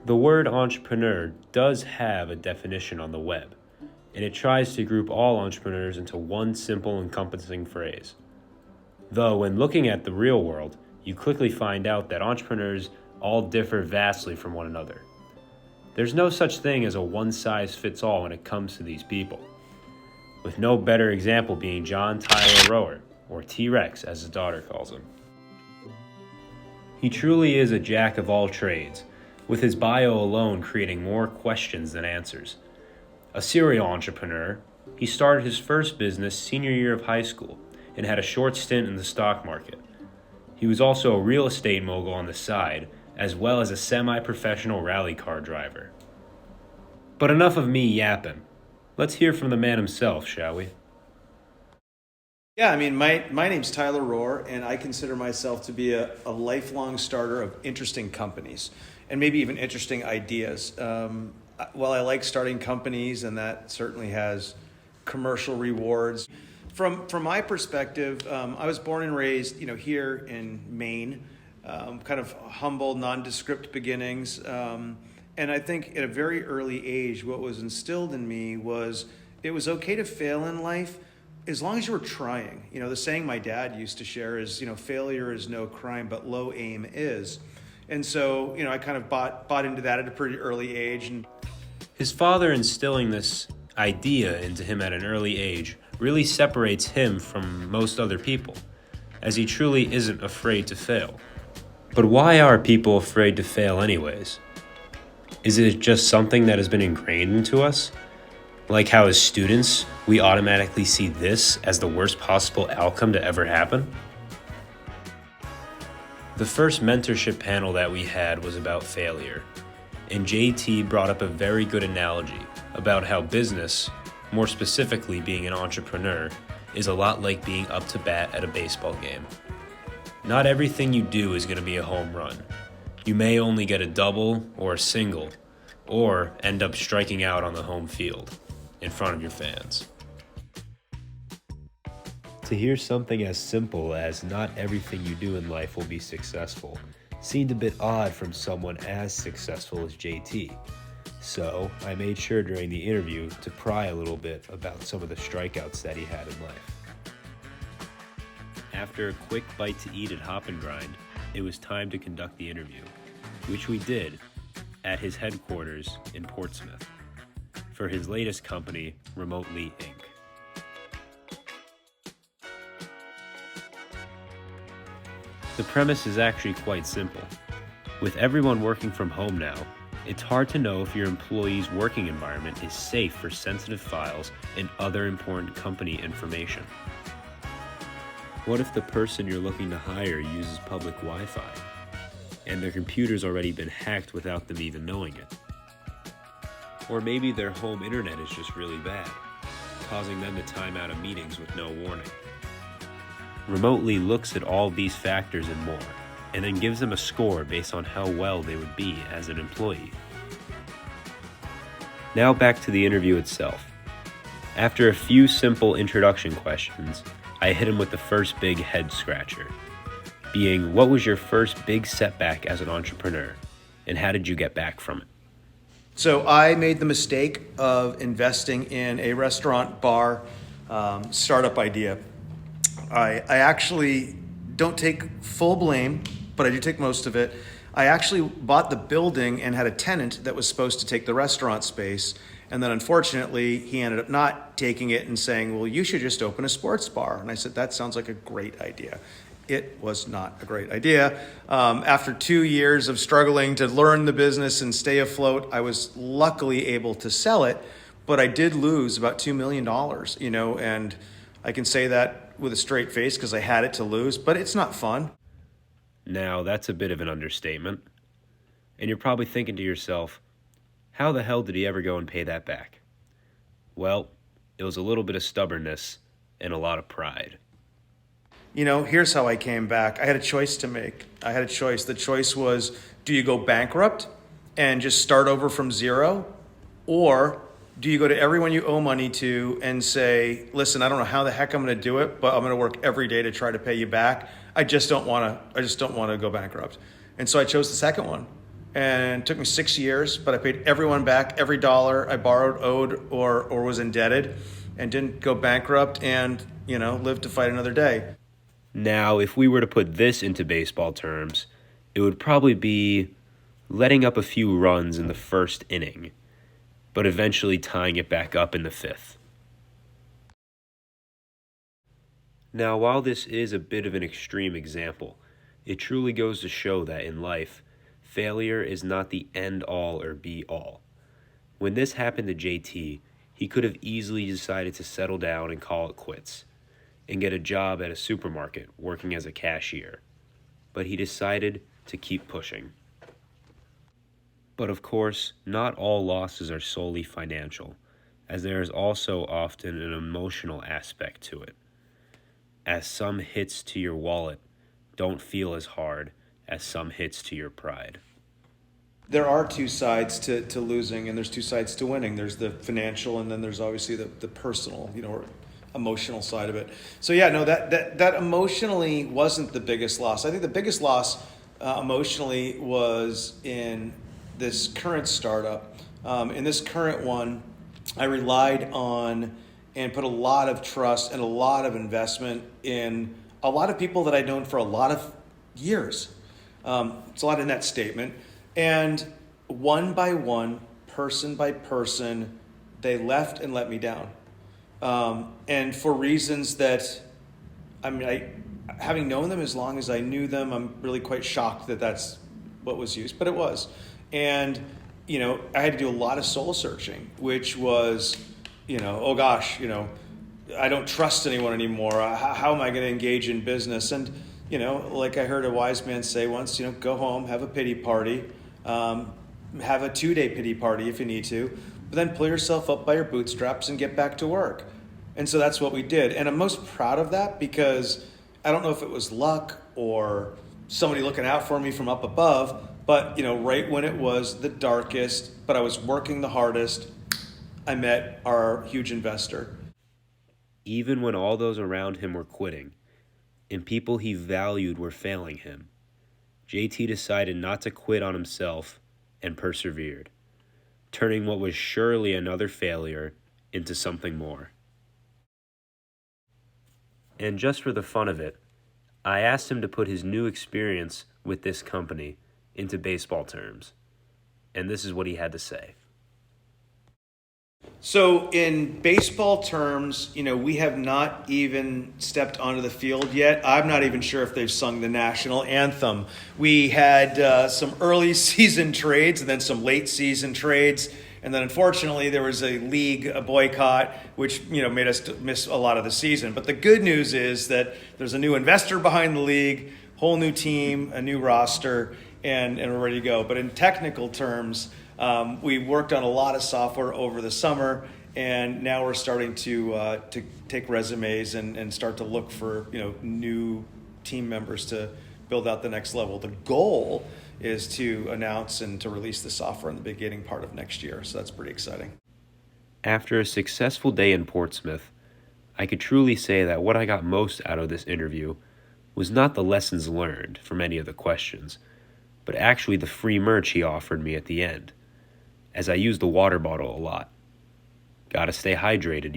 The word entrepreneur does have a definition on the web, and it tries to group all entrepreneurs into one simple, encompassing phrase. Though, when looking at the real world, you quickly find out that entrepreneurs all differ vastly from one another. There's no such thing as a one-size-fits-all when it comes to these people, with no better example being John Tyler Rower, or T-Rex as his daughter calls him. He truly is a jack of all trades, with his bio alone creating more questions than answers. A serial entrepreneur, he started his first business senior year of high school and had a short stint in the stock market. He was also a real estate mogul on the side, as well as a semi-professional rally car driver. But enough of me yapping. Let's hear from the man himself, shall we? Yeah, I mean, my name's Tyler Rohr, and I consider myself to be a lifelong starter of interesting companies, and maybe even interesting ideas. Well, I like starting companies, and that certainly has commercial rewards. From my perspective, I was born and raised, here in Maine, kind of humble, nondescript beginnings. And I think at a very early age, what was instilled in me was it was okay to fail in life as long as you were trying. The saying my dad used to share is, failure is no crime, but low aim is. And so, I kind of bought into that at a pretty early age. And his father instilling this idea into him at an early age really separates him from most other people, as he truly isn't afraid to fail. But why are people afraid to fail anyways? Is it just something that has been ingrained into us? Like how as students, we automatically see this as the worst possible outcome to ever happen? The first mentorship panel that we had was about failure, and JT brought up a very good analogy about how business, more specifically being an entrepreneur, is a lot like being up to bat at a baseball game. Not everything you do is going to be a home run. You may only get a double or a single, or end up striking out on the home field in front of your fans. To hear something as simple as not everything you do in life will be successful seemed a bit odd from someone as successful as JT. So I made sure during the interview to pry a little bit about some of the strikeouts that he had in life. After a quick bite to eat at Hop and Grind, it was time to conduct the interview, which we did at his headquarters in Portsmouth for his latest company, Remotely Inc. The premise is actually quite simple. With everyone working from home now, it's hard to know if your employee's working environment is safe for sensitive files and other important company information. What if the person you're looking to hire uses public Wi-Fi, and their computer's already been hacked without them even knowing it? Or maybe their home internet is just really bad, causing them to time out of meetings with no warning. Remotely looks at all these factors and more, and then gives them a score based on how well they would be as an employee. Now back to the interview itself. After a few simple introduction questions, I hit him with the first big head scratcher, being what was your first big setback as an entrepreneur, and how did you get back from it? so I made the mistake of investing in a restaurant bar startup idea. I actually don't take full blame, but I do take most of it. I actually bought the building and had a tenant that was supposed to take the restaurant space. And then unfortunately, he ended up not taking it and saying, well, you should just open a sports bar. And I said, that sounds like a great idea. It was not a great idea. After 2 years of struggling to learn the business and stay afloat, I was luckily able to sell it, but I did lose about $2 million, and I can say that with a straight face because I had it to lose, but it's not fun. Now, that's a bit of an understatement. And you're probably thinking to yourself, how the hell did he ever go and pay that back? Well, it was a little bit of stubbornness and a lot of pride. Here's how I came back. I had a choice to make. I had a choice. The choice was, do you go bankrupt and just start over from zero? Or Do you go to everyone you owe money to and say, listen, I don't know how the heck I'm going to do it, but I'm going to work every day to try to pay you back. I just don't want to go bankrupt. And so I chose the second one. And it took me 6 years, but I paid everyone back, every dollar I borrowed, owed, or was indebted, and didn't go bankrupt and, lived to fight another day. Now, if we were to put this into baseball terms, it would probably be letting up a few runs in the first inning, but eventually tying it back up in the fifth. Now, while this is a bit of an extreme example, it truly goes to show that in life, failure is not the end-all or be-all. When this happened to JT, he could have easily decided to settle down and call it quits, and get a job at a supermarket working as a cashier. But he decided to keep pushing. But of course, not all losses are solely financial, as there is also often an emotional aspect to it, as some hits to your wallet don't feel as hard as some hits to your pride. There are two sides to losing, and there's two sides to winning. There's the financial, and then there's obviously the personal, or emotional side of it. So yeah, no, that emotionally wasn't the biggest loss. I think the biggest loss emotionally was in this current startup. In this current one, I relied on and put a lot of trust and a lot of investment in a lot of people that I'd known for a lot of years. It's a lot in that statement. And one by one, person by person, they left and let me down. And for reasons that, having known them as long as I knew them, I'm really quite shocked that that's what was used, but it was. And, I had to do a lot of soul searching, which was, oh gosh, I don't trust anyone anymore. How am I going to engage in business? And, like I heard a wise man say once, go home, have a pity party, have a 2-day pity party if you need to, but then pull yourself up by your bootstraps and get back to work. And so that's what we did. And I'm most proud of that because I don't know if it was luck or somebody looking out for me from up above, but right when it was the darkest, but I was working the hardest, I met our huge investor. Even when all those around him were quitting, and people he valued were failing him, JT decided not to quit on himself and persevered, turning what was surely another failure into something more. And just for the fun of it, I asked him to put his new experience with this company into baseball terms, and this is what he had to say. So in baseball terms, we have not even stepped onto the field yet. I'm not even sure if they've sung the national anthem. We had some early season trades and then some late season trades. And then unfortunately there was a league boycott, which made us miss a lot of the season. But the good news is that there's a new investor behind the league, whole new team, a new roster, and we're ready to go. But in technical terms, we worked on a lot of software over the summer, and now we're starting to take resumes and start to look for new team members to build out the next level. The goal is to announce and to release the software in the beginning part of next year, so that's pretty exciting. After a successful day in Portsmouth, I could truly say that what I got most out of this interview was not the lessons learned from any of the questions, but actually the free merch he offered me at the end, as I use the water bottle a lot. Gotta stay hydrated,